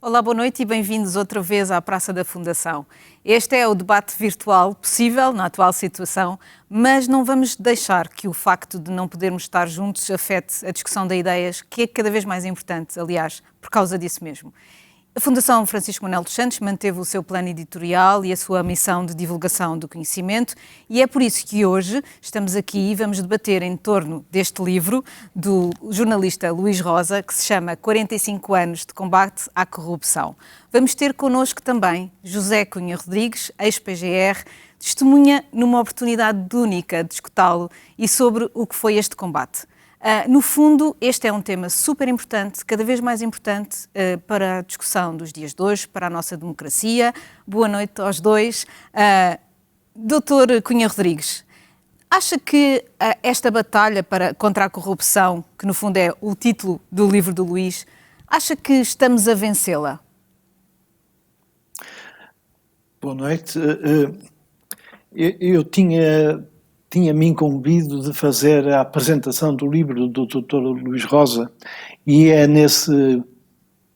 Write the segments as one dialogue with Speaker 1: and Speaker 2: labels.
Speaker 1: Olá, boa noite e bem-vindos outra vez à Praça da Fundação. Este é o debate virtual possível na atual situação, mas não vamos deixar que o facto de não podermos estar juntos afete a discussão de ideias, que é cada vez mais importante, aliás, por causa disso mesmo. A Fundação Francisco Manuel dos Santos manteve o seu plano editorial e a sua missão de divulgação do conhecimento e é por isso que hoje estamos aqui e vamos debater em torno deste livro do jornalista Luís Rosa, que se chama 45 anos de combate à corrupção. Vamos ter connosco também José Cunha Rodrigues, ex-PGR, testemunha numa oportunidade única de escutá-lo e sobre o que foi este combate. No fundo, este é um tema super importante, cada vez mais importante para a discussão dos dias de hoje, para a nossa democracia. Boa noite aos dois. Doutor Cunha Rodrigues, acha que esta batalha contra a corrupção, que no fundo é o título do livro do Luís, acha que estamos a vencê-la?
Speaker 2: Boa noite. Eu tinha-me incumbido de fazer a apresentação do livro do Dr. Luís Rosa e é nesse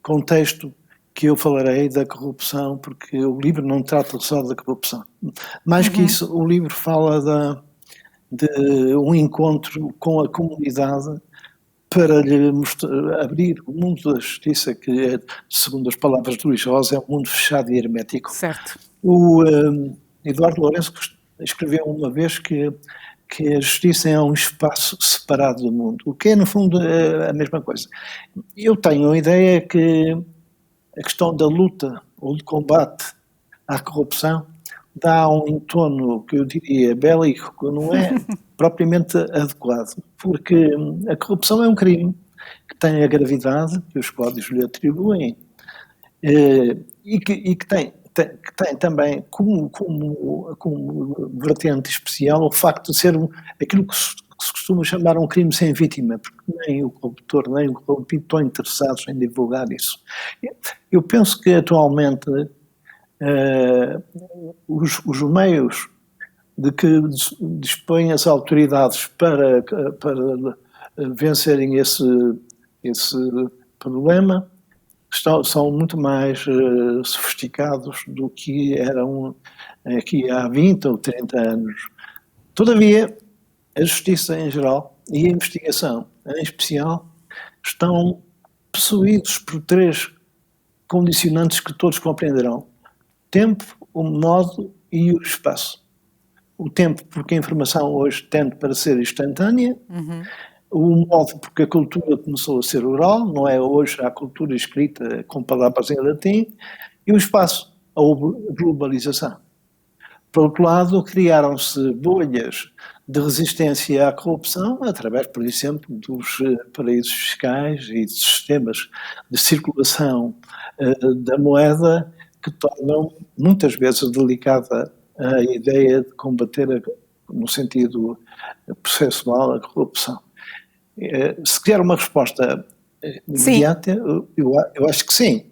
Speaker 2: contexto que eu falarei da corrupção, porque o livro não trata só da corrupção. Mais que isso, o livro fala de um encontro com a comunidade para lhe abrir o mundo da justiça, que, segundo as palavras de Luís Rosa, é um mundo fechado e hermético.
Speaker 1: Certo.
Speaker 2: O Eduardo Lourenço escreveu uma vez que a justiça é um espaço separado do mundo, o que é, no fundo, a mesma coisa. Eu tenho a ideia que a questão da luta ou de combate à corrupção dá um entono que eu diria bélico, que não é propriamente adequado, porque a corrupção é um crime que tem a gravidade que os códigos lhe atribuem e que tem também como vertente especial o facto de ser aquilo que se costuma chamar um crime sem vítima, porque nem o corruptor nem o corrompido estão interessados em divulgar isso. Eu penso que atualmente os meios de que dispõem as autoridades para vencerem esse problema são muito mais sofisticados do que eram aqui há 20 ou 30 anos. Todavia, a justiça em geral e a investigação em especial estão possuídos por três condicionantes que todos compreenderão: tempo, o modo e o espaço. O tempo, porque a informação hoje tende para ser instantânea. O modo, porque a cultura começou a ser oral, não é hoje a cultura escrita com palavras em latim. E o espaço, a globalização. Por outro lado, criaram-se bolhas de resistência à corrupção através, por exemplo, dos paraísos fiscais e dos sistemas de circulação da moeda, que tornam muitas vezes delicada a ideia de combater, no sentido processual, a corrupção. Se quer uma resposta imediata, eu acho que sim.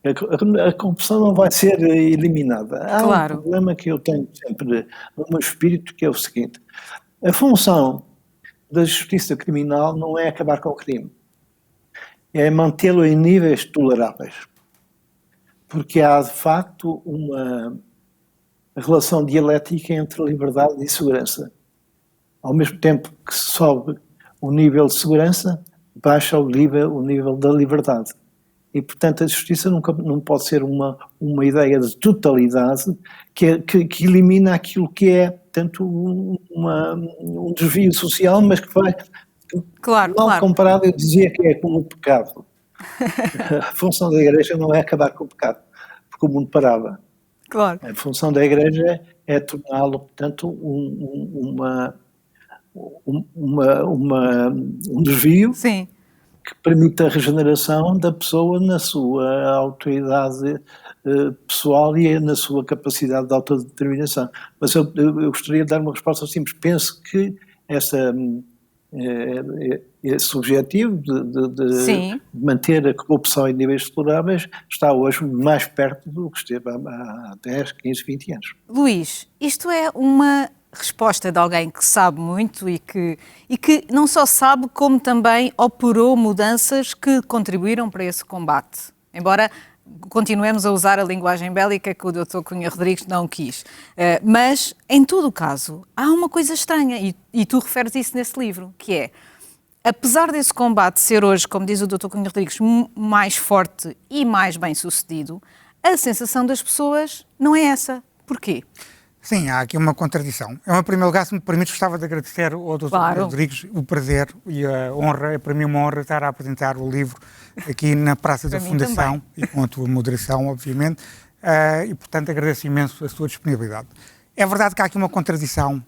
Speaker 2: A corrupção não vai ser eliminada. Há um problema que eu tenho sempre no meu espírito, que é o seguinte: a função da justiça criminal não é acabar com o crime, é mantê-lo em níveis toleráveis. Porque há, de facto, uma relação dialética entre liberdade e segurança. Ao mesmo tempo que sobe o nível de segurança, baixa o nível da liberdade. E, portanto, a justiça não pode ser uma ideia de totalidade que elimina aquilo que é, tanto um desvio social, mas que vai... Mal comparado, eu dizia que é como o pecado. A função da Igreja não é acabar com o pecado, porque o mundo parava.
Speaker 1: Claro.
Speaker 2: A função da Igreja é torná-lo, portanto, um desvio que permita a regeneração da pessoa na sua autoridade pessoal e na sua capacidade de autodeterminação. Mas eu gostaria de dar uma resposta simples. Penso que esse objetivo de manter a corrupção em níveis toleráveis está hoje mais perto do que esteve há 10, 15, 20 anos.
Speaker 1: Luís, isto é uma resposta de alguém que sabe muito e que não só sabe, como também operou mudanças que contribuíram para esse combate. Embora continuemos a usar a linguagem bélica que o Dr. Cunha Rodrigues não quis. Mas, em todo o caso, há uma coisa estranha, e tu referes isso nesse livro, que é, apesar desse combate ser hoje, como diz o Dr. Cunha Rodrigues, mais forte e mais bem-sucedido, a sensação das pessoas não é essa. Porquê?
Speaker 3: Sim, há aqui uma contradição. Em primeiro lugar, se me permites, gostava de agradecer ao Dr.
Speaker 1: Claro.
Speaker 3: Rodrigues o prazer e a honra, é para mim uma honra estar a apresentar o livro aqui na Praça da Fundação e com a tua moderação, obviamente, e portanto agradeço imenso a sua disponibilidade. É verdade que há aqui uma contradição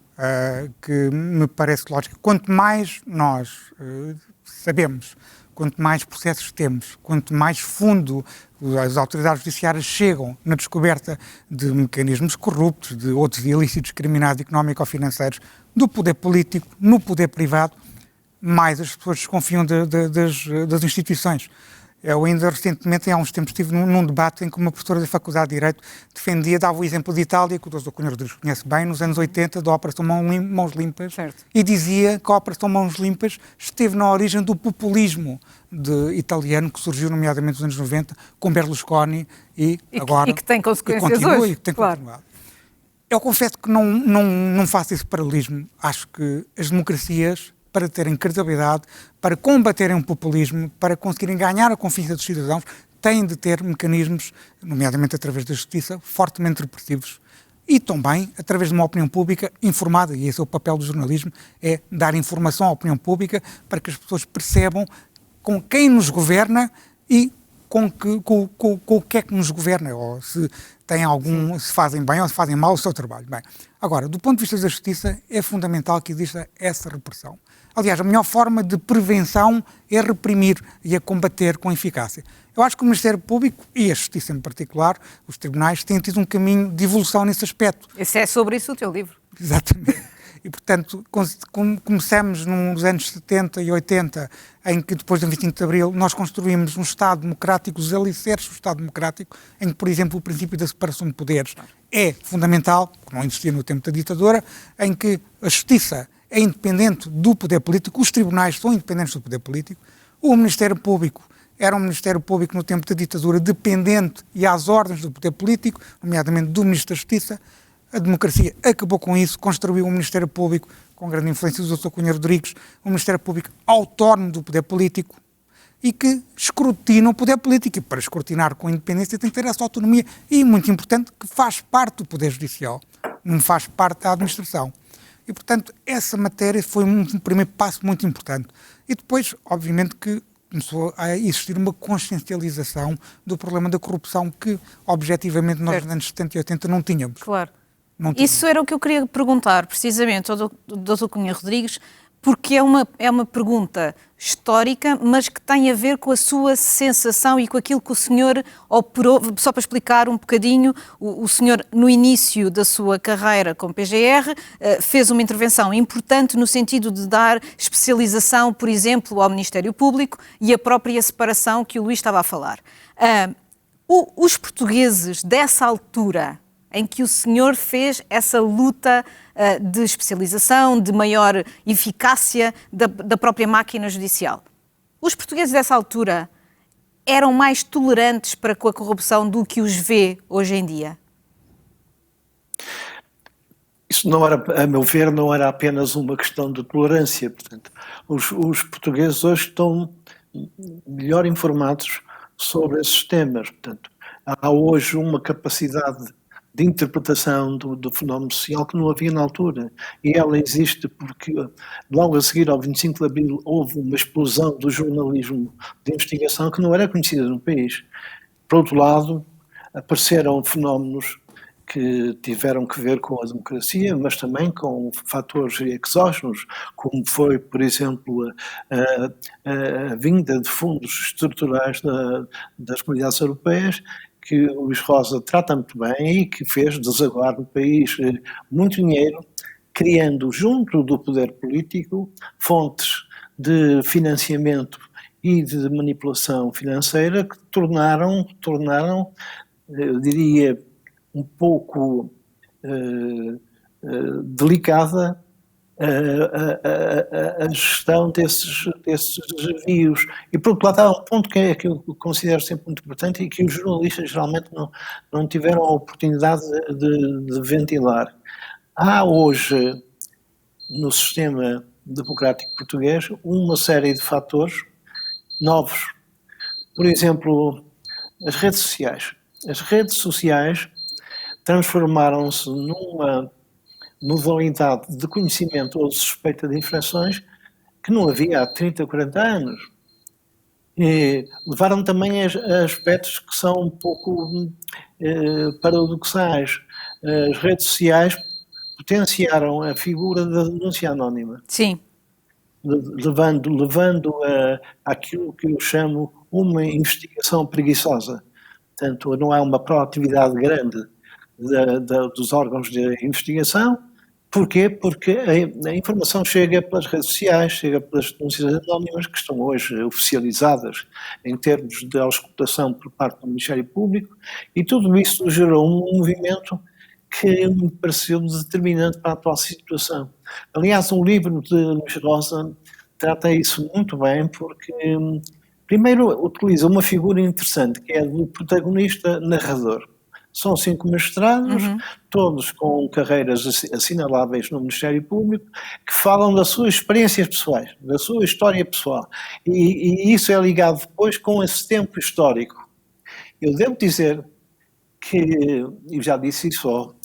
Speaker 3: que me parece lógica. Quanto mais nós sabemos, quanto mais processos temos, quanto mais fundo as autoridades judiciárias chegam na descoberta de mecanismos corruptos, de outros ilícitos criminais económico-financeiros, do poder político, no poder privado, mais as pessoas desconfiam das instituições. Eu ainda recentemente, há uns tempos, estive num debate em que uma professora da Faculdade de Direito defendia, dava o exemplo de Itália, que o Dr. Cunha Rodrigues conhece bem, nos anos 80, da Operação Mãos Limpas,
Speaker 1: certo.
Speaker 3: E dizia que a Operação Mãos Limpas esteve na origem do populismo italiano, que surgiu nomeadamente nos anos 90, com Berlusconi e agora...
Speaker 1: E que tem consequências
Speaker 3: hoje.
Speaker 1: E
Speaker 3: que tem
Speaker 1: claro.
Speaker 3: Continuado. Eu confesso que não faço esse paralelismo. Acho que as democracias, para terem credibilidade, para combaterem o populismo, para conseguirem ganhar a confiança dos cidadãos, têm de ter mecanismos, nomeadamente através da justiça, fortemente repressivos e também através de uma opinião pública informada, e esse é o papel do jornalismo, é dar informação à opinião pública para que as pessoas percebam com quem nos governa e com o que é que nos governa, ou se tem se fazem bem ou se fazem mal o seu trabalho. Bem, agora, do ponto de vista da justiça, é fundamental que exista essa repressão. Aliás, a melhor forma de prevenção é reprimir e a combater com eficácia. Eu acho que o Ministério Público e a Justiça em particular, os tribunais, têm tido um caminho de evolução nesse aspecto.
Speaker 1: Esse é sobre isso o teu livro.
Speaker 3: Exatamente. E, portanto, começamos nos anos 70 e 80, em que depois do 25 de Abril nós construímos um Estado democrático, os alicerces do Estado democrático, em que, por exemplo, o princípio da separação de poderes é fundamental, que não existia no tempo da ditadura, em que a Justiça é independente do poder político, os tribunais são independentes do poder político, o Ministério Público era um Ministério Público no tempo da ditadura dependente e às ordens do poder político, nomeadamente do Ministro da Justiça. A democracia acabou com isso, construiu um Ministério Público com grande influência do Dr. Cunha Rodrigues, um Ministério Público autónomo do poder político e que escrutina o poder político. E para escrutinar com independência tem que ter essa autonomia e, muito importante, que faz parte do Poder Judicial, não faz parte da administração. E, portanto, essa matéria foi um primeiro passo muito importante. E depois, obviamente, que começou a existir uma consciencialização do problema da corrupção que, objetivamente, nós nos anos 70 e 80 não tínhamos.
Speaker 1: Claro. Isso era o que eu queria perguntar, precisamente, ao Dr. Cunha Rodrigues, porque é uma pergunta histórica, mas que tem a ver com a sua sensação e com aquilo que o senhor operou. Só para explicar um bocadinho, o senhor, no início da sua carreira com PGR, fez uma intervenção importante no sentido de dar especialização, por exemplo, ao Ministério Público e a própria separação que o Luís estava a falar. Os portugueses dessa altura, em que o senhor fez essa luta de especialização, de maior eficácia da própria máquina judicial. Os portugueses dessa altura eram mais tolerantes para com a corrupção do que os vê hoje em dia?
Speaker 2: Isso não era, a meu ver, não era apenas uma questão de tolerância. Portanto, os portugueses hoje estão melhor informados sobre esses temas. Portanto, há hoje uma capacidade de interpretação do fenómeno social que não havia na altura. E ela existe porque, logo a seguir ao 25 de Abril, houve uma explosão do jornalismo de investigação que não era conhecida no país. Por outro lado, apareceram fenómenos que tiveram que ver com a democracia, mas também com fatores exógenos, como foi, por exemplo, a vinda de fundos estruturais das comunidades europeias, que o Luís Rosa trata muito bem e que fez desaguar no país muito dinheiro, criando junto do poder político fontes de financiamento e de manipulação financeira que tornaram, eu diria, um pouco delicada a gestão desses desafios. E, por outro lado, há um ponto que eu considero sempre muito importante e que os jornalistas geralmente não tiveram a oportunidade de ventilar. Há hoje, no sistema democrático português, uma série de fatores novos. Por exemplo, as redes sociais. As redes sociais transformaram-se numa modalidade de conhecimento ou de suspeita de infrações que não havia há 30, 40 anos. E levaram também a aspectos que são um pouco paradoxais. As redes sociais potenciaram a figura da denúncia anónima.
Speaker 1: Sim.
Speaker 2: Levando àquilo que eu chamo uma investigação preguiçosa. Portanto, não há uma proatividade grande dos órgãos de investigação. Porquê? Porque a informação chega pelas redes sociais, chega pelas denúncias anónimas que estão hoje oficializadas em termos de auscultação por parte do Ministério Público, e tudo isso gerou um movimento que me pareceu determinante para a atual situação. Aliás, o livro de Luís Rosa trata isso muito bem, porque primeiro utiliza uma figura interessante, que é a do protagonista narrador. São 5 mestrados, todos com carreiras assinaláveis no Ministério Público, que falam das suas experiências pessoais, da sua história pessoal. E isso é ligado depois com esse tempo histórico. Eu devo dizer que, eu já disse isso ao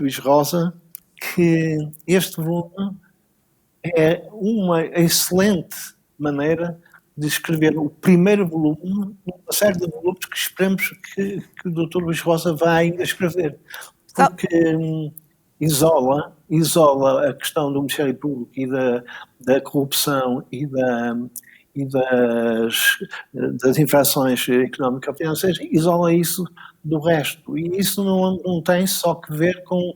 Speaker 2: Luís Rosa, que este volume é uma excelente maneira de escrever o primeiro volume, uma série de volumes que esperamos que o Dr. Luís Rosa vá ainda escrever, porque isola a questão do Ministério Público e da corrupção e das infrações económico-financeiras, isola isso do resto, e isso não tem só que ver com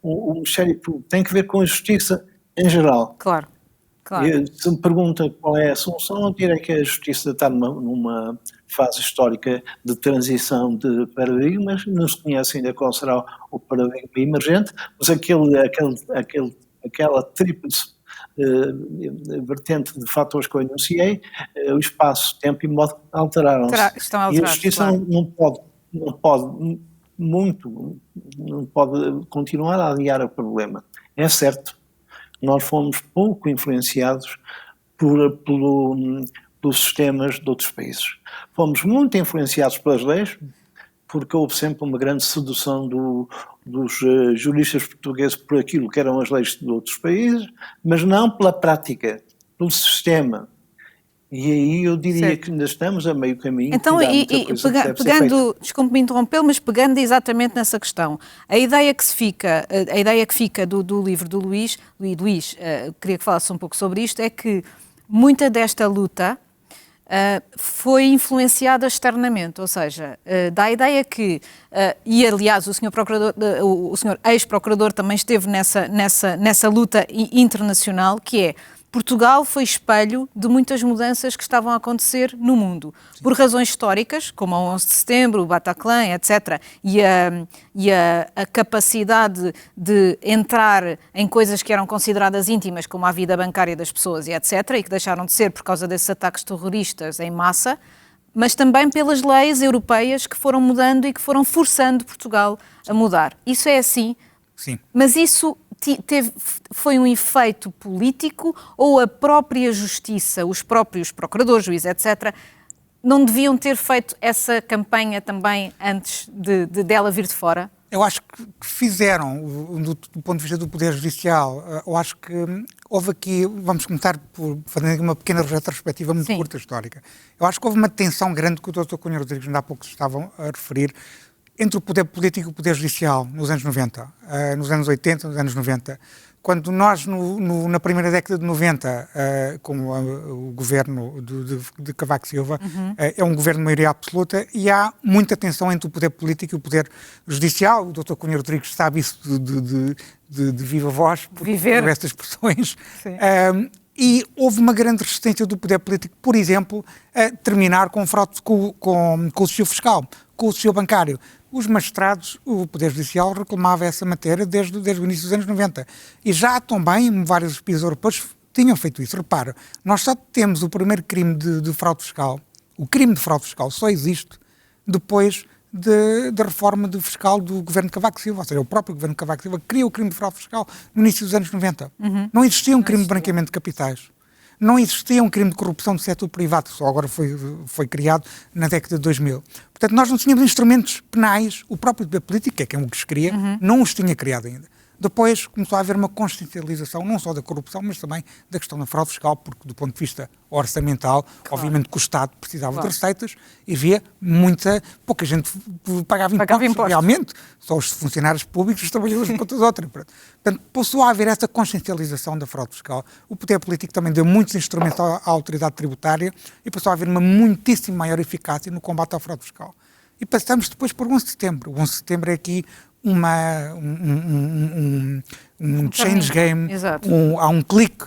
Speaker 2: o Ministério Público, tem que ver com a justiça em geral.
Speaker 1: Claro.
Speaker 2: Se me pergunta qual é a solução, eu direi que a justiça está numa fase histórica de transição de paradigmas, não se conhece ainda qual será o paradigma emergente, mas aquela tríplice vertente de fatores que eu enunciei, o espaço, tempo e modo alteraram-se.
Speaker 1: Estão alterados,
Speaker 2: e a justiça não pode continuar a adiar o problema. É certo, nós fomos pouco influenciados pelos sistemas de outros países. Fomos muito influenciados pelas leis, porque houve sempre uma grande sedução dos juristas portugueses por aquilo que eram as leis de outros países, mas não pela prática, pelo sistema. E aí eu diria
Speaker 1: certo.
Speaker 2: Que ainda estamos a meio caminho.
Speaker 1: Então, pegando, desculpe-me interromper, mas pegando exatamente nessa questão, a ideia que fica do livro do Luís, queria que falasse um pouco sobre isto, é que muita desta luta foi influenciada externamente, ou seja, dá a ideia que, e aliás o senhor ex-procurador também esteve nessa luta internacional, que é Portugal foi espelho de muitas mudanças que estavam a acontecer no mundo, por razões históricas, como o 11 de setembro, o Bataclan, etc., e a capacidade de entrar em coisas que eram consideradas íntimas, como a vida bancária das pessoas e etc., e que deixaram de ser por causa desses ataques terroristas em massa, mas também pelas leis europeias que foram mudando e que foram forçando Portugal a mudar. Isso é assim?
Speaker 3: Sim.
Speaker 1: Mas isso foi um efeito político ou a própria justiça, os próprios procuradores, juízes, etc., não deviam ter feito essa campanha também antes dela vir de fora?
Speaker 3: Eu acho que fizeram, do ponto de vista do Poder Judicial. Eu acho que houve aqui, vamos começar por fazer uma pequena retrospectiva muito curta histórica. Eu acho que houve uma tensão grande que o Dr. Cunha Rodrigues ainda há pouco estavam a referir, entre o poder político e o poder judicial, nos anos 90, nos anos 80, nos anos 90. Quando nós, na primeira década de 90, com o governo de Cavaco Silva, é um governo de maioria absoluta e há muita tensão entre o poder político e o poder judicial. O Dr. Cunha Rodrigues sabe isso de viva voz, por estas expressões. E houve uma grande resistência do poder político, por exemplo, a terminar com fraude com o sistema fiscal, com o sistema bancário. os magistrados, o Poder Judicial reclamava essa matéria desde o início dos anos 90. E já também vários países europeus tinham feito isso. Repara, nós só temos o primeiro crime de fraude fiscal, o crime de fraude fiscal só existe depois da reforma fiscal do governo de Cavaco Silva, ou seja, o próprio governo de Cavaco Silva cria o crime de fraude fiscal no início dos anos 90. Não existia um crime de branqueamento de capitais. Não existia um crime de corrupção do setor privado, que só agora foi criado na década de 2000. Portanto, nós não tínhamos instrumentos penais, o próprio da política, que é quem os cria, não os tinha criado ainda. Depois começou a haver uma consciencialização, não só da corrupção, mas também da questão da fraude fiscal, porque do ponto de vista orçamental, obviamente que o Estado precisava de receitas e havia pouca gente pagava impostos, realmente, só os funcionários públicos e os trabalhadores para todos os outros. Portanto, passou a haver essa consciencialização da fraude fiscal. O poder político também deu muitos instrumentos à autoridade tributária e passou a haver uma muitíssimo maior eficácia no combate à fraude fiscal. E passamos depois por 11 de setembro. O 11 de setembro é aqui um change game, há um clique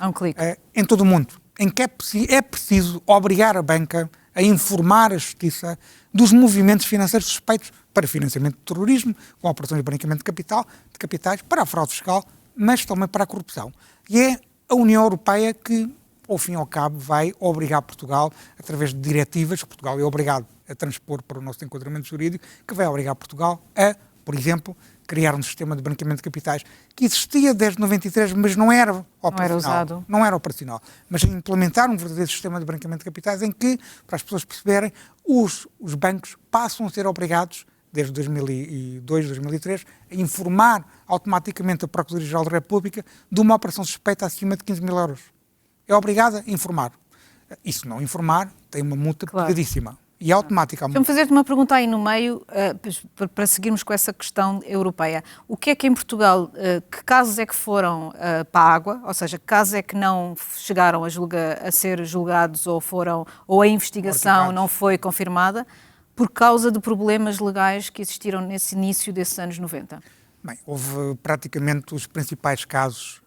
Speaker 3: em todo o mundo, em que é preciso obrigar a banca a informar a justiça dos movimentos financeiros suspeitos para financiamento de terrorismo, com operações de branqueamento de capitais, para a fraude fiscal, mas também para a corrupção. E é a União Europeia que, ao fim e ao cabo, vai obrigar Portugal, através de diretivas, que Portugal é obrigado a transpor para o nosso enquadramento jurídico, que vai obrigar Portugal a, por exemplo, criar um sistema de branqueamento de capitais que existia desde 93, mas não era operacional. Não era operacional. Mas implementar um verdadeiro sistema de branqueamento de capitais em que, para as pessoas perceberem, os bancos passam a ser obrigados, desde 2002, 2003, a informar automaticamente a Procuradoria-Geral da República de uma operação suspeita acima de 15 mil euros. É obrigada a informar. E se não informar, tem uma multa pesadíssima. E automaticamente.
Speaker 1: Deixa-me fazer-te uma pergunta aí no meio, para seguirmos com essa questão europeia. O que é que em Portugal, que casos é que foram para a água, ou seja, que casos é que não chegaram a ser julgados ou a investigação não foi confirmada, por causa de problemas legais que existiram nesse início desses anos 90?
Speaker 3: Bem, houve praticamente os principais casos,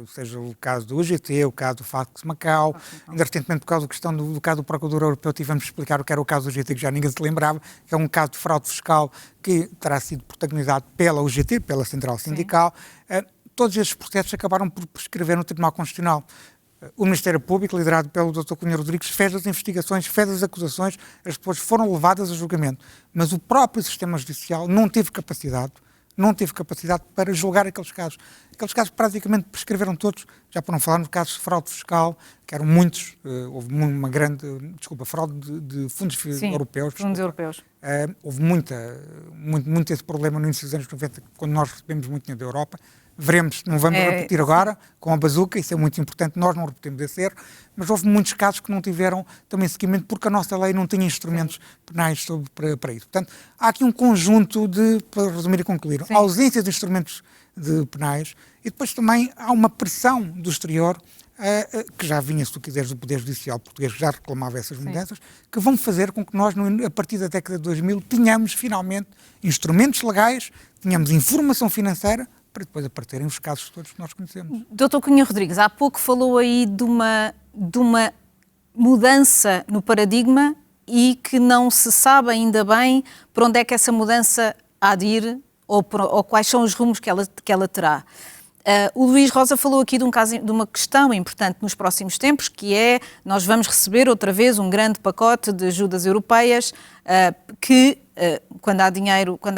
Speaker 3: seja o caso do UGT, o caso do Fax Macau, ainda recentemente por causa da questão do caso do Procurador Europeu tivemos de explicar o que era o caso do UGT, que já ninguém se lembrava, que é um caso de fraude fiscal que terá sido protagonizado pela UGT, pela Central Sindical. Todos esses processos acabaram por prescrever no Tribunal Constitucional. O Ministério Público, liderado pelo Dr. Cunha Rodrigues, fez as investigações, fez as acusações, as pessoas foram levadas a julgamento. Mas o próprio sistema judicial não teve capacidade para julgar aqueles casos. Aqueles casos praticamente prescreveram todos, já para não falar no caso de fraude fiscal, que eram muitos, houve uma grande, fraude de fundos europeus.
Speaker 1: Fundos europeus.
Speaker 3: Houve muito esse problema no início dos anos 90, quando nós recebemos muito dinheiro da Europa. Veremos, não vamos repetir agora com a bazuca, isso é muito importante, nós não repetimos esse erro, mas houve muitos casos que não tiveram também seguimento porque a nossa lei não tinha instrumentos penais para isso. Portanto, há aqui um conjunto para resumir e concluir, ausência de instrumentos penais e depois também há uma pressão do exterior que já vinha, se tu quiseres, do Poder Judicial português, que já reclamava essas mudanças, que vão fazer com que nós, a partir da década de 2000, tenhamos finalmente instrumentos legais, tenhamos informação financeira, para depois aparecerem os casos todos que nós conhecemos.
Speaker 1: Dr. Cunha Rodrigues, há pouco falou aí de uma mudança no paradigma e que não se sabe ainda bem para onde é que essa mudança há de ir ou quais são os rumos que ela terá. O Luís Rosa falou aqui de uma questão importante nos próximos tempos, que é, nós vamos receber outra vez um grande pacote de ajudas europeias que, quando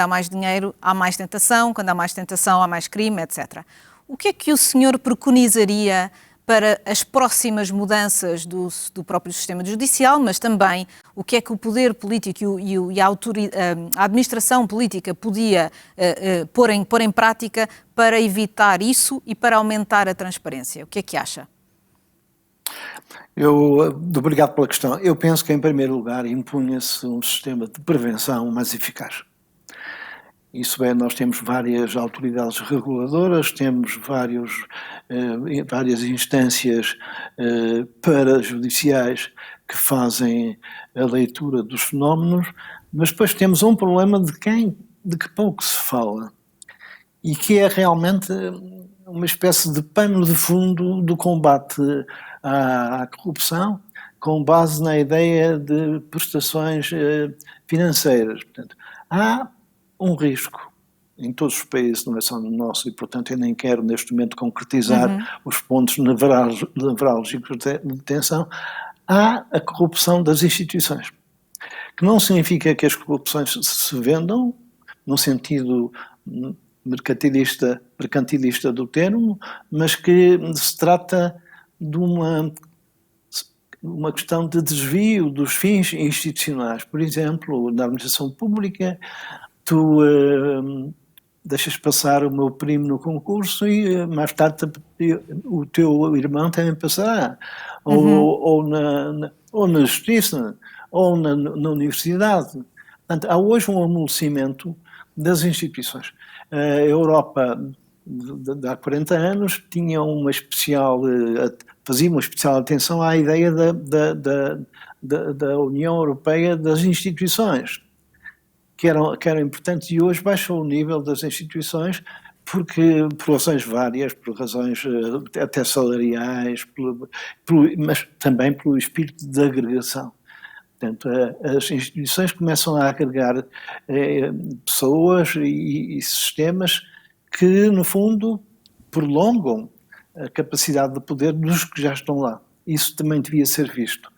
Speaker 1: há mais dinheiro, há mais tentação, quando há mais tentação, há mais crime, etc. O que é que o senhor preconizaria para as próximas mudanças do próprio sistema judicial, mas também o que é que o poder político e a administração política podia pôr em prática para evitar isso e para aumentar a transparência? O que é que acha?
Speaker 2: Obrigado pela questão. Eu penso que, em primeiro lugar, impunha-se um sistema de prevenção mais eficaz. Isso é, nós temos várias autoridades reguladoras, temos várias instâncias parajudiciais que fazem a leitura dos fenómenos, mas depois temos um problema de que pouco se fala e que é realmente uma espécie de pano de fundo do combate à corrupção, com base na ideia de prestações financeiras. Portanto, há um risco em todos os países, não é só no nosso, e portanto eu nem quero neste momento concretizar os pontos nevrálgicos de detenção. Há a corrupção das instituições, que não significa que as corrupções se vendam, no sentido mercantilista do termo, mas que se trata de uma questão de desvio dos fins institucionais. Por exemplo, na administração pública, tu deixas passar o meu primo no concurso e mais tarde o teu irmão também passará. Ou na justiça, ou na universidade. Portanto, há hoje um amolecimento das instituições. A Europa, de há 40 anos, tinha fazia uma especial atenção à ideia da União Europeia das instituições, que eram importantes, e hoje baixou o nível das instituições por razões várias, por razões até salariais, mas também pelo espírito de agregação. Portanto, as instituições começam a agregar pessoas e sistemas que, no fundo, prolongam a capacidade de poder dos que já estão lá. Isso também devia ser visto.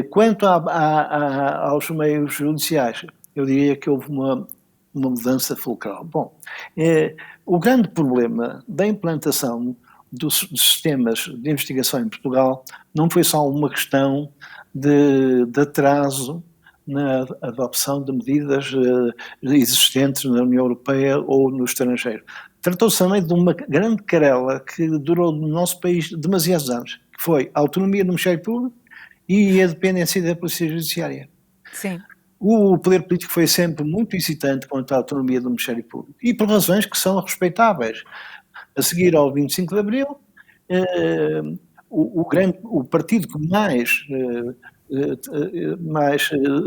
Speaker 2: Quanto aos meios judiciais, eu diria que houve uma mudança fulcral. Bom, o grande problema da implantação dos sistemas de investigação em Portugal não foi só uma questão de atraso na adopção de medidas existentes na União Europeia ou no estrangeiro. Tratou-se também de uma grande querela que durou no nosso país demasiados anos, que foi a autonomia do Ministério Público e a dependência da Polícia Judiciária.
Speaker 1: Sim.
Speaker 2: O poder político foi sempre muito hesitante quanto à autonomia do Ministério Público, e por razões que são respeitáveis. A seguir ao 25 de Abril, o partido que mais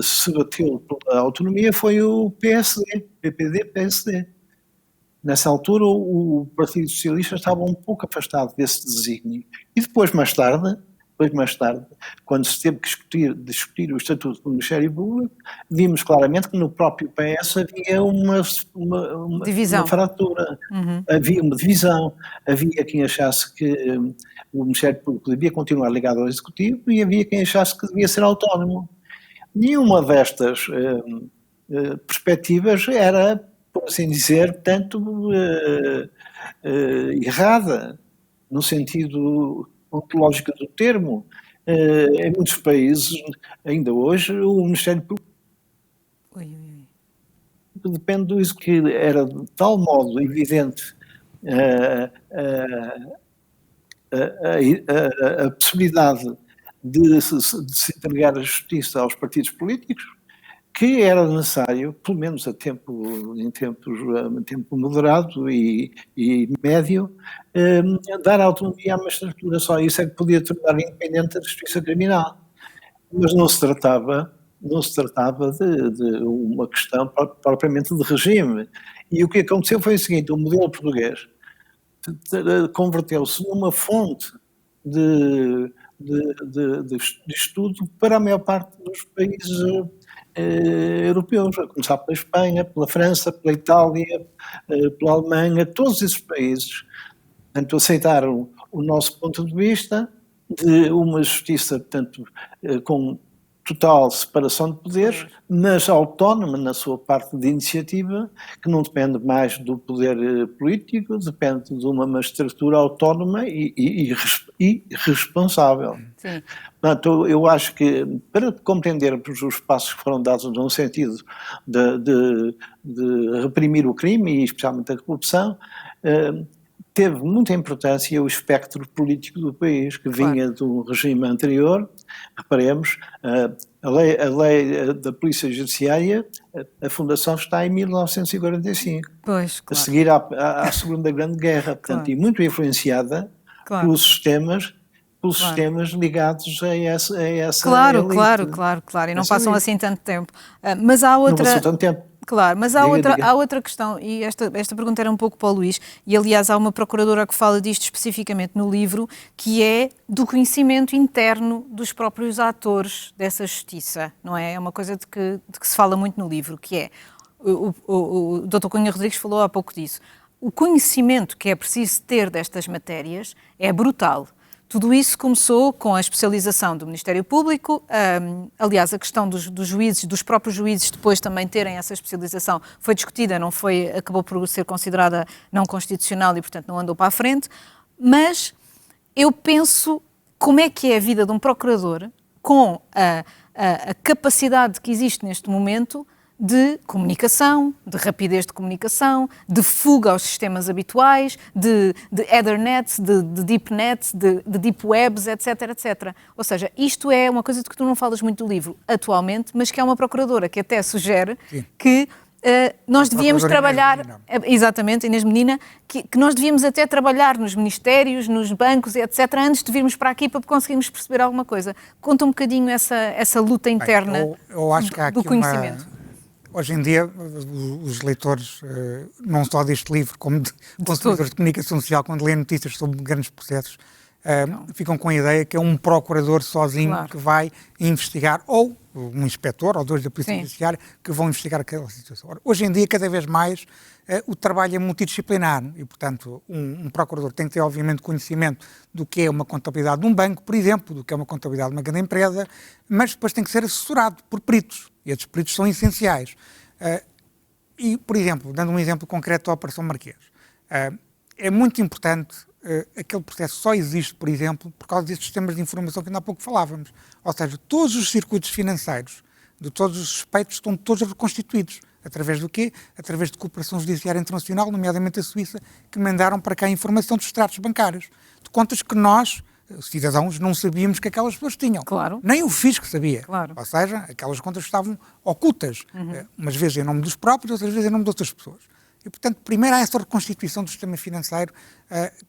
Speaker 2: se bateu pela autonomia foi o PSD, PPD-PSD. Nessa altura, o Partido Socialista estava um pouco afastado desse desígnio. E depois, mais tarde, quando se teve que discutir o Estatuto do Ministério Público, vimos claramente que no próprio PS havia uma fratura, havia uma divisão, havia quem achasse que o Ministério Público devia continuar ligado ao Executivo e havia quem achasse que devia ser autónomo. Nenhuma destas perspectivas era, por assim dizer, tanto errada, no sentido ontológico do termo. Em muitos países, ainda hoje, o Ministério Público depende do Executivo. Era de tal modo evidente a possibilidade de se entregar a justiça aos partidos políticos, que era necessário, pelo menos em tempo moderado e médio, dar autonomia à magistratura. Só isso é que podia tornar independente a justiça criminal. Mas não se tratava de uma questão propriamente de regime. E o que aconteceu foi o seguinte: o modelo português converteu-se numa fonte de estudo para a maior parte dos países europeus, a começar pela Espanha, pela França, pela Itália, pela Alemanha. Todos esses países, portanto, aceitaram o nosso ponto de vista de uma justiça, portanto, com total separação de poderes, mas autónoma na sua parte de iniciativa, que não depende mais do poder político, depende de uma magistratura autónoma e responsável.
Speaker 1: Sim.
Speaker 2: Portanto, eu acho que, para compreendermos os passos que foram dados no sentido de reprimir o crime, e especialmente a corrupção, teve muita importância o espectro político do país, que vinha do regime anterior. Reparemos, a lei da Polícia Judiciária, a fundação está em 1945,
Speaker 1: Pois, claro.
Speaker 2: a seguir à Segunda Grande Guerra, portanto, e muito influenciada pelos sistemas ligados a essa
Speaker 1: Claro,
Speaker 2: elite.
Speaker 1: claro, e não passam assim tanto tempo. Mas há outra...
Speaker 2: Não passou tanto tempo.
Speaker 1: Claro, mas há outra questão, e esta pergunta era um pouco para o Luís, e aliás há uma procuradora que fala disto especificamente no livro, que é do conhecimento interno dos próprios atores dessa justiça, não é? É uma coisa de que se fala muito no livro, que é o Dr. Cunha Rodrigues falou há pouco disso. O conhecimento que é preciso ter destas matérias é brutal. Tudo isso começou com a especialização do Ministério Público, aliás, a questão dos juízes, dos próprios juízes depois também terem essa especialização foi discutida, acabou por ser considerada não constitucional e, portanto, não andou para a frente, mas eu penso como é que é a vida de um procurador com a capacidade que existe neste momento de comunicação, de rapidez de comunicação, de fuga aos sistemas habituais, de Ethernet, de DeepNet, de Deep Webs, etc, etc. Ou seja, isto é uma coisa de que tu não falas muito do livro atualmente, mas que é uma procuradora que até sugere que nós devíamos trabalhar, exatamente, Inês Medina, que nós devíamos até trabalhar nos ministérios, nos bancos, etc, antes de virmos para aqui para conseguirmos perceber alguma coisa. Conta um bocadinho essa luta interna.
Speaker 3: Eu acho que há
Speaker 1: do conhecimento.
Speaker 3: Hoje em dia, os leitores, não só deste livro, como de consumidores de comunicação social, quando lêem notícias sobre grandes processos, ficam com a ideia que é um procurador sozinho que vai investigar, ou um inspetor, ou dois da Polícia Judiciária, que vão investigar aquela situação. Ora, hoje em dia, cada vez mais, o trabalho é multidisciplinar e, portanto, um procurador tem que ter, obviamente, conhecimento do que é uma contabilidade de um banco, por exemplo, do que é uma contabilidade de uma grande empresa, mas depois tem que ser assessorado por peritos. E estes peritos são essenciais. E, por exemplo, dando um exemplo concreto da Operação Marquês, é muito importante, aquele processo só existe, por exemplo, por causa destes sistemas de informação que ainda há pouco falávamos. Ou seja, todos os circuitos financeiros de todos os suspeitos estão todos reconstituídos. Através do quê? Através de cooperação judiciária internacional, nomeadamente a Suíça, que mandaram para cá a informação dos extratos bancários, de contas que nós, cidadãos, não sabíamos que aquelas pessoas tinham.
Speaker 1: Claro.
Speaker 3: Nem o fisco sabia.
Speaker 1: Claro.
Speaker 3: Ou seja, aquelas contas estavam ocultas, umas vezes em nome dos próprios, outras vezes em nome de outras pessoas. E, portanto, primeiro há essa reconstituição do sistema financeiro,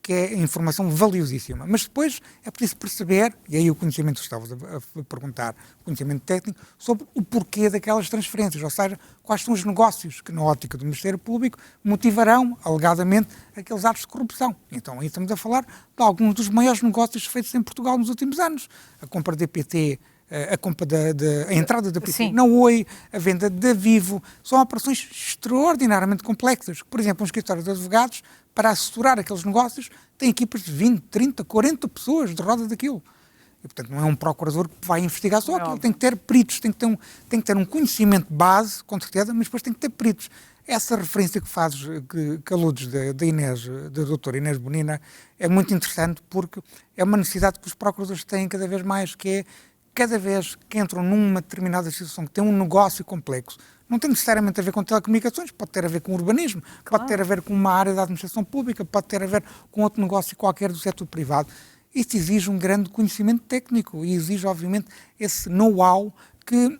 Speaker 3: que é informação valiosíssima. Mas depois é preciso perceber, e aí o conhecimento que estavas a perguntar, o conhecimento técnico, sobre o porquê daquelas transferências, ou seja, quais são os negócios que, na ótica do Ministério Público, motivarão, alegadamente, aqueles atos de corrupção. Então, aí estamos a falar de alguns dos maiores negócios feitos em Portugal nos últimos anos. A compra da EPT, a entrada da PT na Oi, a venda da Vivo, são operações extraordinariamente complexas. Por exemplo, um escritório de advogados, para assessorar aqueles negócios, tem equipas de 20, 30, 40 pessoas de roda daquilo. E, portanto, não é um procurador que vai investigar só aquilo. Tem que ter peritos, tem que ter um conhecimento base, com certeza, mas depois tem que ter peritos. Essa referência que fazes, que aludes da doutora Inês Bonina, é muito interessante porque é uma necessidade que os procuradores têm cada vez mais, que é cada vez que entram numa determinada situação que tem um negócio complexo, não tem necessariamente a ver com telecomunicações, pode ter a ver com urbanismo, pode ter a ver com uma área da administração pública, pode ter a ver com outro negócio qualquer do setor privado. Isso exige um grande conhecimento técnico e exige, obviamente, esse know-how que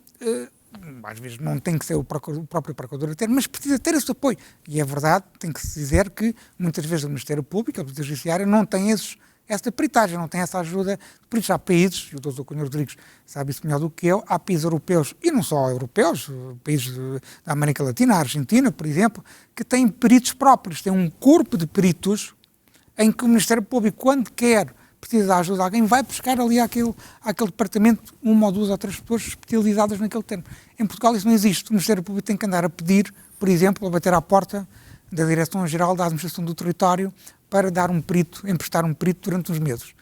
Speaker 3: às vezes não tem que ser o próprio procurador a ter, mas precisa ter esse apoio. E é verdade, tem que se dizer que muitas vezes o Ministério Público, a Polícia Judiciária, não tem essa peritagem, não tem essa ajuda. Por isso há países, e o Dr. Cunha Rodrigues sabe isso melhor do que eu, há países europeus, e não só europeus, países da América Latina, a Argentina, por exemplo, que têm peritos próprios, têm um corpo de peritos em que o Ministério Público, quando quer, precisa da ajuda de alguém, vai buscar ali àquele departamento uma ou duas ou três pessoas especializadas naquele tema. Em Portugal isso não existe. O Ministério Público tem que andar a pedir, por exemplo, a bater à porta da Direção-Geral da Administração do Território para dar emprestar um perito durante uns meses.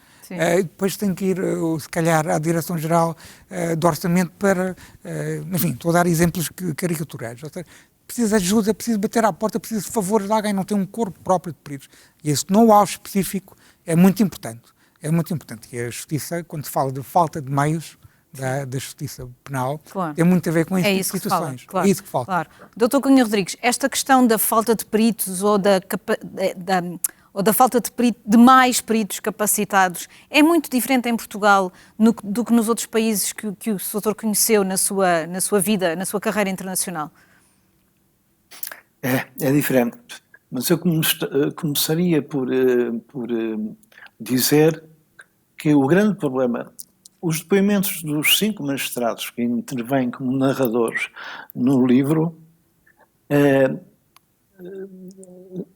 Speaker 3: Depois tem que ir, se calhar, à Direção-Geral do Orçamento para, enfim, estou a dar exemplos caricaturais. Ou seja, precisa de ajuda, precisa bater à porta, precisa de favores de alguém, não tem um corpo próprio de peritos. E esse know-how específico é muito importante. É muito importante. E a Justiça, quando se fala de falta de meios da Justiça Penal, tem muito a ver com este tipo de situações.
Speaker 1: Claro,
Speaker 3: é isso que falta.
Speaker 1: Claro. Dr. Cunha Rodrigues, esta questão da falta de peritos ou da falta de mais peritos capacitados é muito diferente em Portugal do que nos outros países que o Dr. conheceu na sua vida, na sua carreira internacional?
Speaker 2: É diferente. Mas eu começaria por dizer que o grande problema, os depoimentos dos 5 magistrados que intervêm como narradores no livro,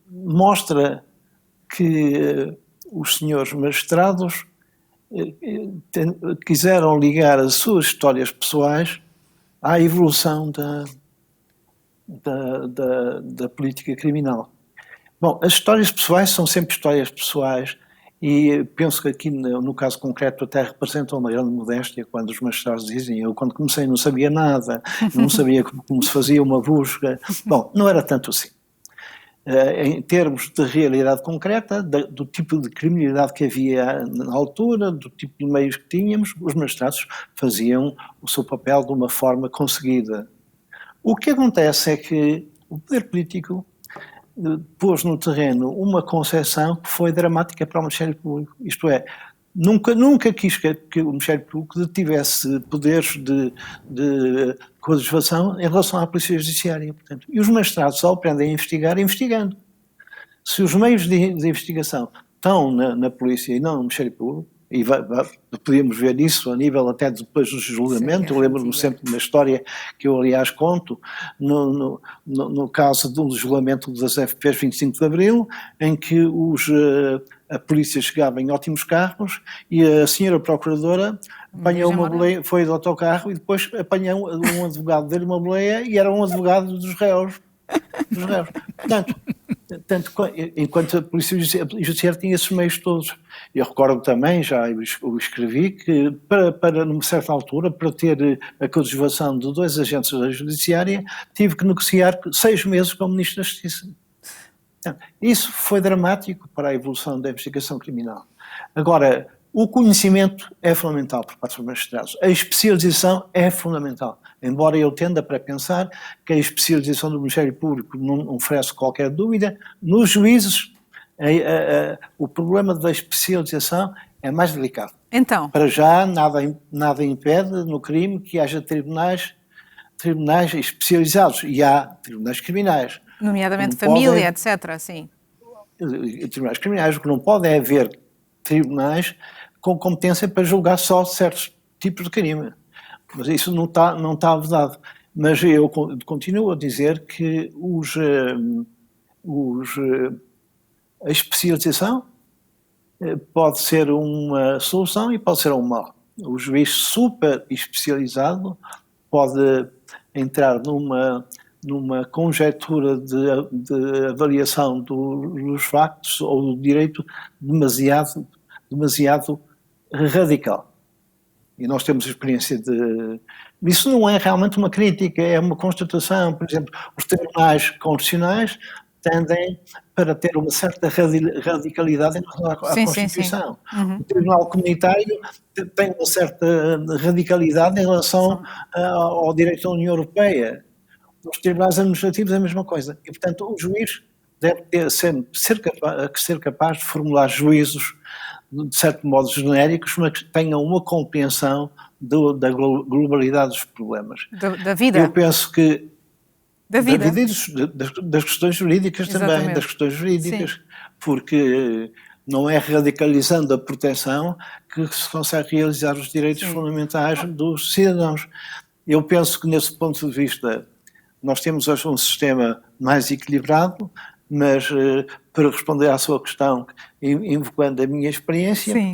Speaker 2: mostra que os senhores magistrados quiseram ligar as suas histórias pessoais à evolução da política criminal. Bom, as histórias pessoais são sempre histórias pessoais e penso que aqui, no caso concreto, até representam uma grande modéstia quando os magistrados dizem: eu quando comecei não sabia nada, não sabia como se fazia uma busca. Bom, não era tanto assim. Em termos de realidade concreta, do tipo de criminalidade que havia na altura, do tipo de meios que tínhamos, os magistrados faziam o seu papel de uma forma conseguida. O que acontece é que o poder político pôs no terreno uma concepção que foi dramática para o Ministério Público. Isto é, nunca quis que o Ministério Público tivesse poderes de coadjuvação em relação à Polícia Judiciária. Portanto, e os magistrados só aprendem a investigar investigando. Se os meios de investigação estão na Polícia e não no Ministério Público, e podíamos ver isso a nível até depois do julgamento. Eu lembro-me sempre de uma história que eu, aliás, conto, no caso do julgamento das FPs 25 de Abril, em que a polícia chegava em ótimos carros e a senhora procuradora apanhou uma boleia, foi do autocarro e depois apanhou um advogado dele uma boleia e era um advogado dos réus. Portanto, enquanto a Polícia Judiciária tinha esses meios todos. Eu recordo também, já eu escrevi, que para numa certa altura, para ter a coadjuvação de 2 agentes da Judiciária, tive que negociar 6 meses com o Ministro da Justiça. Isso foi dramático para a evolução da investigação criminal. Agora, o conhecimento é fundamental por parte dos magistrados. A especialização é fundamental. Embora eu tenda para pensar que a especialização do Ministério Público não oferece qualquer dúvida, nos juízes o problema da especialização é mais delicado.
Speaker 1: Então,
Speaker 2: para já, nada impede no crime que haja tribunais especializados. E há tribunais criminais.
Speaker 1: Nomeadamente família, etc. Sim.
Speaker 2: Tribunais criminais. O que não pode é haver tribunais com competência para julgar só certos tipos de crime. Mas isso não está vedado. Mas eu continuo a dizer que a especialização pode ser uma solução e pode ser um mal. O juiz super especializado pode entrar numa conjectura de avaliação dos factos ou do direito demasiado radical. E nós temos experiência de... Isso não é realmente uma crítica, é uma constatação. Por exemplo, os tribunais constitucionais tendem para ter uma certa radicalidade em relação à Constituição.
Speaker 1: Sim. Uhum.
Speaker 2: O Tribunal Comunitário tem uma certa radicalidade em relação ao direito da União Europeia. Os tribunais administrativos é a mesma coisa. E, portanto, o juiz deve ser capaz de formular juízos de certo modo genéricos, mas que tenham uma compreensão da globalidade dos problemas.
Speaker 1: Da vida.
Speaker 2: Eu penso que...
Speaker 1: Da vida.
Speaker 2: Das questões jurídicas. Exatamente. Também, das questões jurídicas, sim. Porque não é radicalizando a proteção que se consegue realizar os direitos, sim, fundamentais dos cidadãos. Eu penso que, nesse ponto de vista, nós temos hoje um sistema mais equilibrado, mas para responder à sua questão, invocando a minha experiência, sim,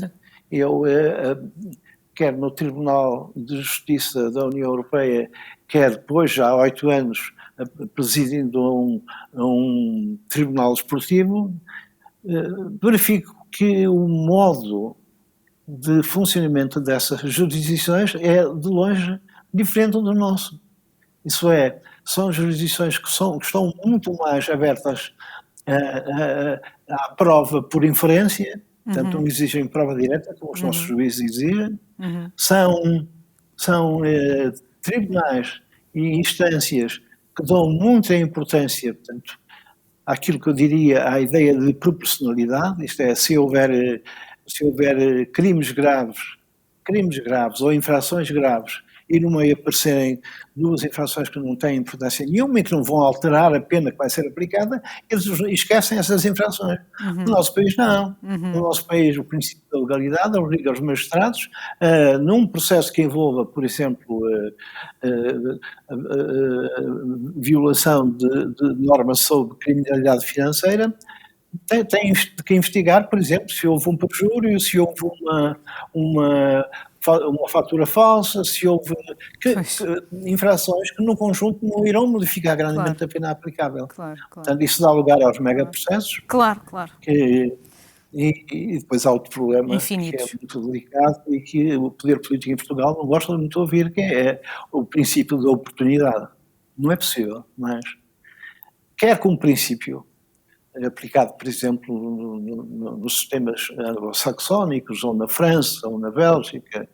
Speaker 2: eu, quer no Tribunal de Justiça da União Europeia, quer depois, já há 8 anos, presidindo um tribunal esportivo, verifico que o modo de funcionamento dessas jurisdições é, de longe, diferente do nosso. Isso é, são jurisdições que estão muito mais abertas à prova por inferência, portanto não exigem prova direta, como os nossos juízes exigem. São tribunais e instâncias que dão muita importância, portanto, àquilo que eu diria, à ideia de proporcionalidade, isto é, se houver crimes graves ou infrações graves, e no meio aparecerem 2 infrações que não têm importância nenhuma e que não vão alterar a pena que vai ser aplicada, eles esquecem essas infrações. No nosso país, não. No nosso país, o princípio da legalidade obriga os magistrados, num processo que envolva, por exemplo, violação de normas sobre criminalidade financeira, tem que investigar, por exemplo, se houve um perjúrio, se houve uma fatura falsa, se houve infrações que no conjunto não irão modificar grandemente a pena aplicável. Portanto, isso dá lugar aos megaprocessos.
Speaker 1: Claro.
Speaker 2: E depois há outro problema
Speaker 1: infinitos,
Speaker 2: que é muito delicado e que o poder político em Portugal não gosta muito de ouvir, que é o princípio da oportunidade. Não é possível, mas quer como princípio aplicado, por exemplo, nos sistemas anglo-saxónicos, ou na França, ou na Bélgica,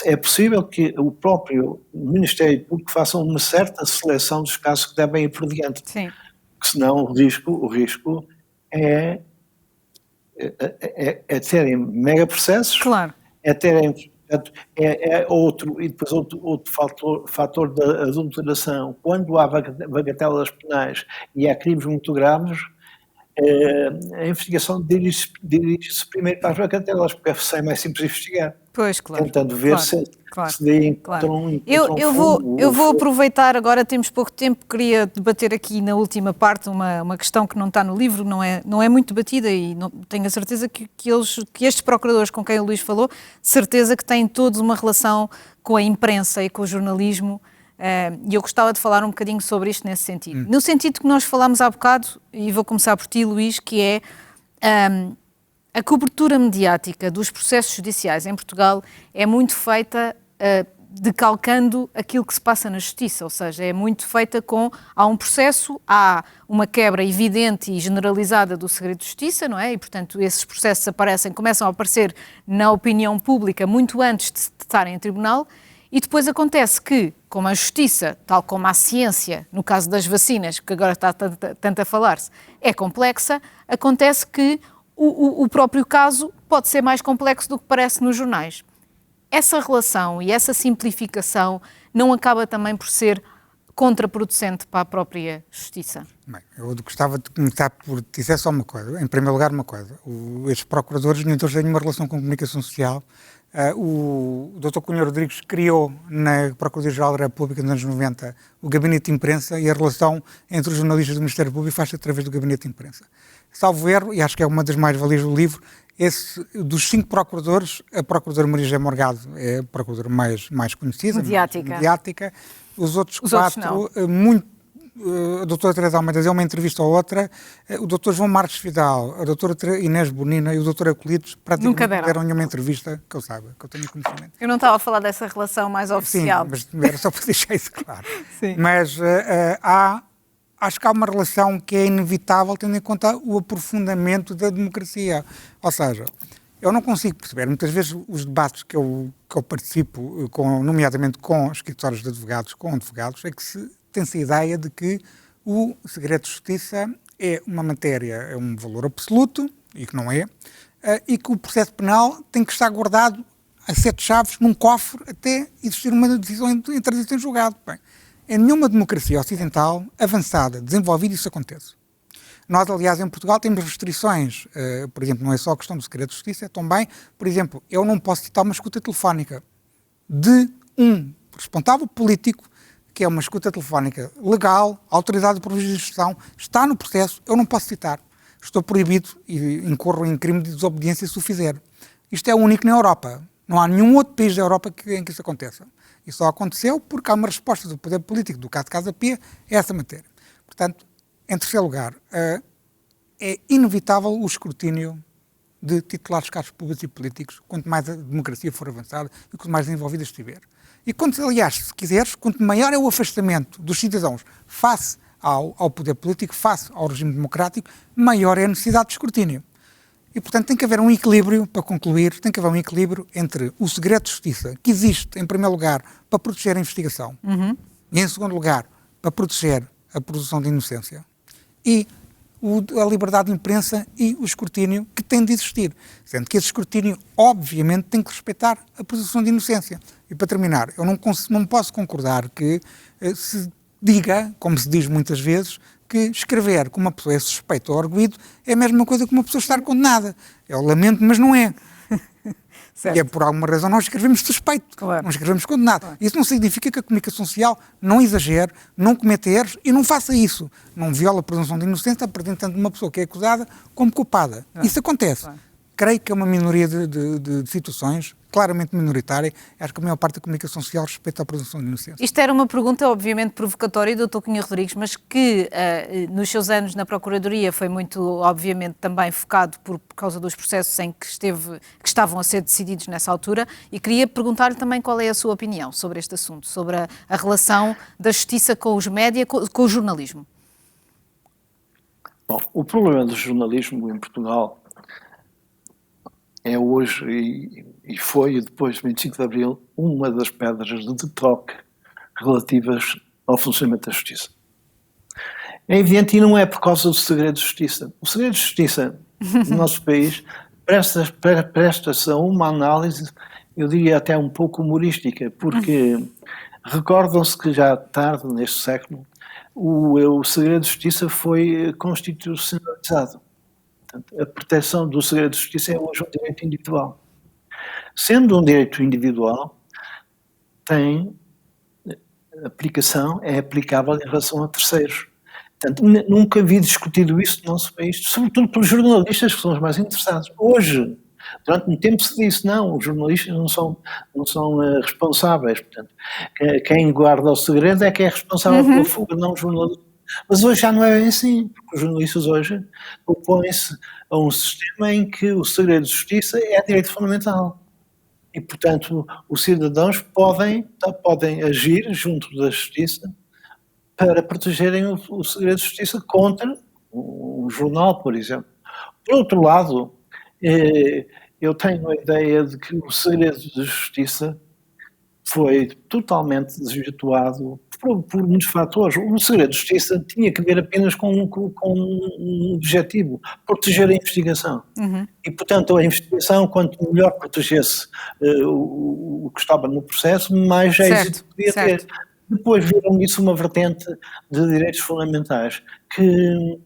Speaker 2: é possível que o próprio Ministério Público faça uma certa seleção dos casos que devem ir por diante.
Speaker 1: Sim.
Speaker 2: Porque senão o risco é terem megaprocessos, é terem... É outro, e depois outro fator da adulteração. Quando há bagatelas penais e há crimes muito graves, a investigação dirige-se primeiro para as bagatelas, porque é mais simples investigar.
Speaker 1: Pois, claro.
Speaker 2: Tentando ver se daí encontram
Speaker 1: Eu vou aproveitar agora, temos pouco tempo, queria debater aqui na última parte uma questão que não está no livro, não é muito debatida e tenho a certeza que estes procuradores com quem o Luís falou, certeza que têm todos uma relação com a imprensa e com o jornalismo, e eu gostava de falar um bocadinho sobre isto nesse sentido. No sentido que nós falámos há bocado, e vou começar por ti, Luís, que é... a cobertura mediática dos processos judiciais em Portugal é muito feita decalcando aquilo que se passa na justiça, ou seja, é muito feita há um processo, há uma quebra evidente e generalizada do segredo de justiça, não é? E, portanto, esses processos começam a aparecer na opinião pública muito antes de estarem em tribunal, e depois acontece que, como a justiça, tal como a ciência, no caso das vacinas, que agora está tanto a falar-se, é complexa, acontece que o próprio caso pode ser mais complexo do que parece nos jornais. Essa relação e essa simplificação não acaba também por ser contraproducente para a própria justiça?
Speaker 3: Bem, eu gostava de começar por dizer só uma coisa. Em primeiro lugar, uma coisa. Estes procuradores nem todos têm uma relação com a comunicação social. O Dr. Cunha Rodrigues criou na Procuradoria-Geral da República nos anos 90 o Gabinete de Imprensa, e a relação entre os jornalistas do Ministério Público faz-se através do Gabinete de Imprensa. Salvo erro, e acho que é uma das mais-valias do livro, dos 5 procuradores, a Procuradora Maria José Morgado é a Procuradora mais conhecida, mediática. Os outros 4, a doutora Teresa Almeida deu uma entrevista ou outra, o doutor João Marques Vidal, a doutora Inês Bonina e o doutor Acolhidos praticamente nunca deram nenhuma entrevista que eu saiba, que eu tenha conhecimento.
Speaker 1: Eu não estava a falar dessa relação mais oficial.
Speaker 3: Sim, mas era só para deixar isso claro. Sim. Mas acho que há uma relação que é inevitável, tendo em conta o aprofundamento da democracia. Ou seja, eu não consigo perceber, muitas vezes os debates que eu participo, nomeadamente com escritórios de advogados, com advogados, é que tem-se a ideia de que o segredo de justiça é uma matéria, é um valor absoluto, e que não é, e que o processo penal tem que estar guardado a 7 chaves num cofre até existir uma decisão em transição em julgado. Bem, em nenhuma democracia ocidental avançada, desenvolvida, isso acontece. Nós, aliás, em Portugal temos restrições, por exemplo, não é só a questão do segredo de justiça, é também, por exemplo, eu não posso citar uma escuta telefónica de um responsável político, que é uma escuta telefónica legal, autorizada por jurisdição, está no processo, eu não posso citar. Estou proibido e incorro em crime de desobediência se o fizer. Isto é único na Europa. Não há nenhum outro país da Europa em que isso aconteça. Isso só aconteceu porque há uma resposta do poder político do caso de Casa Pia a essa matéria. Portanto, em terceiro lugar, é inevitável o escrutínio de titulares de cargos públicos e políticos, quanto mais a democracia for avançada e quanto mais desenvolvida estiver. E, aliás, se quiseres, quanto maior é o afastamento dos cidadãos face ao poder político, face ao regime democrático, maior é a necessidade de escrutínio. E, portanto, tem que haver um equilíbrio, para concluir, tem que haver um equilíbrio entre o segredo de justiça, que existe, em primeiro lugar, para proteger a investigação, e, em segundo lugar, para proteger a presunção de inocência, e a liberdade de imprensa e o escrutínio que tem de existir. Sendo que esse escrutínio, obviamente, tem que respeitar a presunção de inocência. E, para terminar, eu não posso concordar que se diga, como se diz muitas vezes, que escrever que uma pessoa é suspeita ou arguido é a mesma coisa que uma pessoa estar condenada. Eu lamento, mas não é. Certo. E é por alguma razão nós escrevemos suspeito, claro. Não escrevemos condenado. Claro. Isso não significa que a comunicação social não exagere, não cometa erros e não faça isso. Não viola a presunção de inocência apresentando uma pessoa que é acusada como culpada. Claro. Isso acontece. Claro. creio que é uma minoria de situações, claramente minoritária. Acho que a maior parte da comunicação social respeita a presunção de inocência.
Speaker 1: Isto era uma pergunta, obviamente, provocatória do Dr. Cunha Rodrigues, mas que nos seus anos na Procuradoria foi muito, obviamente, também focado por causa dos processos em que estavam a ser decididos nessa altura, e queria perguntar-lhe também qual é a sua opinião sobre este assunto, sobre a relação da justiça com os média, com o jornalismo.
Speaker 2: Bom, o problema do jornalismo em Portugal é hoje, e foi depois de 25 de Abril, uma das pedras de toque relativas ao funcionamento da justiça. É evidente, e não é por causa do segredo de justiça. O segredo de justiça no nosso país presta-se a uma análise, eu diria até um pouco humorística, porque recordam-se que já tarde neste século o segredo de justiça foi constitucionalizado. Portanto, a proteção do segredo de justiça é hoje um direito individual. Sendo um direito individual, tem aplicação, é aplicável em relação a terceiros. Portanto, nunca vi discutido isso no nosso país, sobretudo pelos jornalistas, que são os mais interessados. Hoje, durante um tempo se disse, não, os jornalistas não são responsáveis. Portanto, quem guarda o segredo é quem é responsável pela fuga, não os jornalistas. Mas hoje já não é bem assim, porque os jornalistas hoje opõem-se a um sistema em que o segredo de justiça é direito fundamental. E, portanto, os cidadãos podem agir junto da justiça para protegerem o segredo de justiça contra um jornal, por exemplo. Por outro lado, eu tenho a ideia de que o segredo de justiça foi totalmente desvirtuado por muitos fatores. O segredo de justiça tinha que ver apenas com um objetivo, proteger a investigação. E, portanto, a investigação, quanto melhor protegesse o que estava no processo, mais êxito podia ter. Depois viram nisso uma vertente de direitos fundamentais, que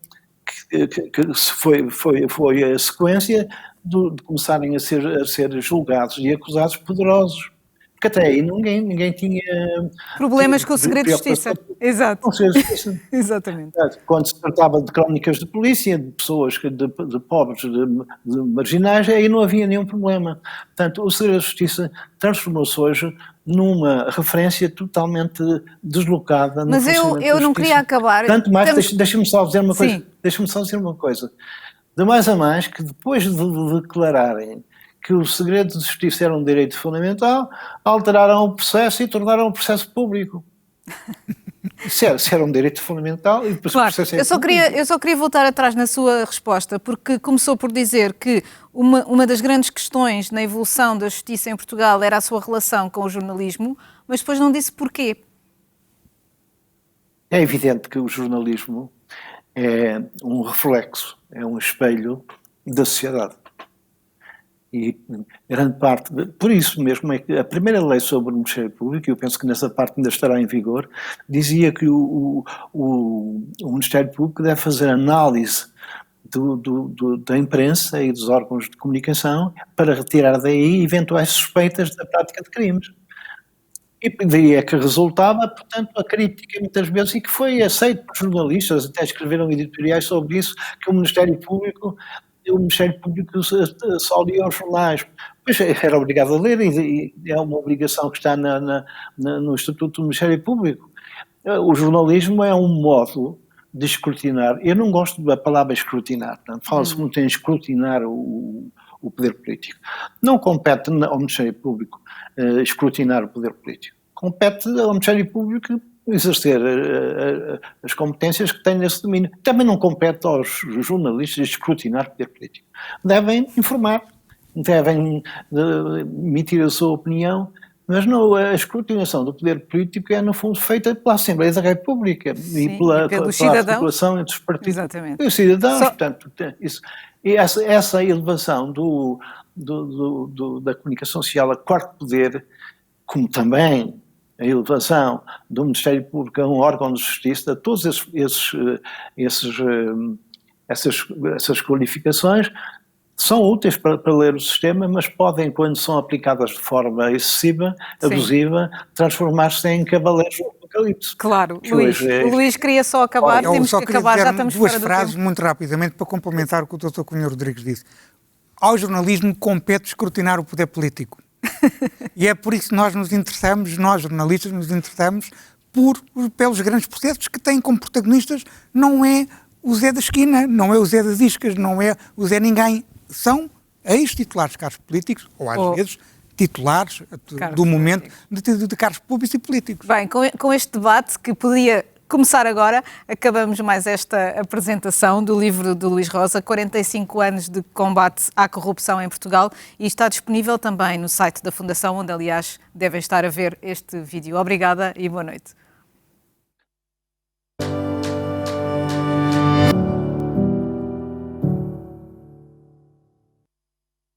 Speaker 2: foi a sequência de começarem a ser julgados e acusados poderosos. Porque até aí ninguém tinha
Speaker 1: problemas com o segredo de justiça. Exato.
Speaker 2: Com o segredo de justiça.
Speaker 1: Exatamente.
Speaker 2: Quando se tratava de crónicas de polícia, de pessoas, de pobres, de marginais, aí não havia nenhum problema. Portanto, o segredo de justiça transformou-se hoje numa referência totalmente deslocada.
Speaker 1: Mas eu não queria acabar.
Speaker 2: Tanto mais, deixa-me só dizer uma coisa. Deixa-me só dizer uma coisa. De mais a mais, que depois de declararem que o segredo de justiça era um direito fundamental, alteraram o processo e tornaram o processo público. Se era um direito fundamental e depois
Speaker 1: claro,
Speaker 2: o processo
Speaker 1: eu só queria voltar atrás na sua resposta, porque começou por dizer que uma das grandes questões na evolução da justiça em Portugal era a sua relação com o jornalismo, mas depois não disse porquê.
Speaker 2: É evidente que o jornalismo é um reflexo, é um espelho da sociedade. E grande parte, por isso mesmo é que a primeira lei sobre o Ministério Público, e eu penso que nessa parte ainda estará em vigor, dizia que o Ministério Público deve fazer análise da imprensa e dos órgãos de comunicação para retirar daí eventuais suspeitas da prática de crimes. E daí é que resultava, portanto, a crítica muitas vezes, e que foi aceito por jornalistas, até escreveram editoriais sobre isso, que o Ministério Público só lia os jornais. Pois era obrigado a ler, e é uma obrigação que está no Estatuto do Ministério Público. O jornalismo é um modo de escrutinar. Eu não gosto da palavra escrutinar, fala-se muito em escrutinar o poder político. Não compete ao Ministério Público escrutinar o poder político. Compete ao Ministério Público exercer as competências que tem nesse domínio. Também não compete aos jornalistas escrutinar o poder político. Devem informar, devem emitir a sua opinião, mas não, a escrutinação do poder político é, no fundo, feita pela Assembleia da República.
Speaker 1: Sim,
Speaker 2: e pela
Speaker 1: articulação
Speaker 2: entre os partidos.
Speaker 1: Exatamente.
Speaker 2: E os cidadãos, portanto, isso. E essa elevação da comunicação social a quarto poder, como também a elevação do Ministério Público a um órgão de justiça, todas essas qualificações são úteis para ler o sistema, mas podem, quando são aplicadas de forma excessiva, abusiva, transformar-se em cavaleiros do apocalipse.
Speaker 1: Claro, Luís. O Luís queria só acabar, temos que acabar, já estamos fora do tempo.
Speaker 3: Duas frases muito rapidamente para complementar o que o Dr. Cunha Rodrigues disse. ao jornalismo compete escrutinar o poder político. E é por isso que nós nos interessamos, nós jornalistas nos interessamos pelos grandes processos que têm como protagonistas, não é o Zé da esquina, não é o Zé das iscas, não é o Zé ninguém, são ex-titulares de cargos políticos, ou às vezes titulares do momento de cargos públicos e políticos.
Speaker 1: Bem, com este debate que podia começar agora, acabamos mais esta apresentação do livro do Luís Rosa, 45 anos de combate à corrupção em Portugal, e está disponível também no site da Fundação, onde aliás devem estar a ver este vídeo. Obrigada e boa noite.